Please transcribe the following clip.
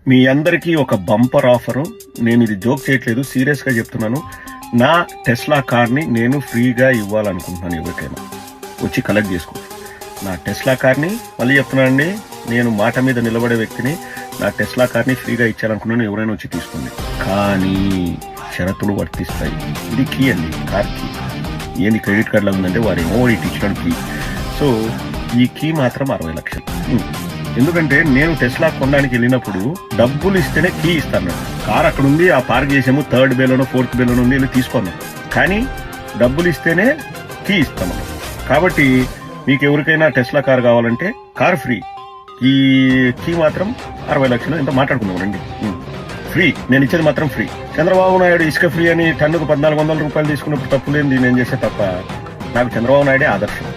మీ అందరికీ ఒక bumper offer. నేను ఇది జోక్ చేయట్లేదు, సీరియస్గా చెప్తున్నాను. నా టెస్లా కార్ని నేను ఫ్రీగా ఇవ్వాలనుకుంటున్నాను. ఎవరికైనా వచ్చి కలెక్ట్ చేసుకోండి. నా టెస్లా కార్ని మళ్ళీ చెప్తున్నానండి, నేను మాట మీద నిలబడే వ్యక్తిని. నా టెస్లా కార్ని ఫ్రీగా ఇచ్చారనుకున్నాను. ఎవరైనా వచ్చి తీసుకోండి, కానీ షరతులు వర్తిస్తాయి. ఇది కీ అండి, కార్ కీ. ఏంది క్రెడిట్ కార్డులో ఉందంటే వాడేమో ఇటు ఇచ్చిన కీ. సో ఈ కీ మాత్రం 60 లక్షలు. ఎందుకంటే నేను టెస్లా కొనడానికి వెళ్ళినప్పుడు డబ్బులు ఇస్తేనే కీ ఇస్తాను. కార్ అక్కడ ఉంది, ఆ పార్క్ చేసాము, 3rd బేలోనో 4th బేలోనో ఉంది, వెళ్ళి తీసుకున్నాం. కానీ డబ్బులు ఇస్తేనే కీ ఇస్తాను. కాబట్టి మీకు ఎవరికైనా టెస్లా కార్ కావాలంటే కార్ ఫ్రీ, ఈ కీ మాత్రం 60 లక్షలు. ఎంత మాట్లాడుకుందాం రండి, ఫ్రీ. నేను ఇచ్చేది మాత్రం ఫ్రీ. చంద్రబాబు నాయుడు ఇసుక ఫ్రీ అని టన్నుకు 1400 రూపాయలు తీసుకున్నప్పుడు తప్పు లేని నేను చేసే తప్ప. నాకు చంద్రబాబు నాయుడే ఆదర్శం.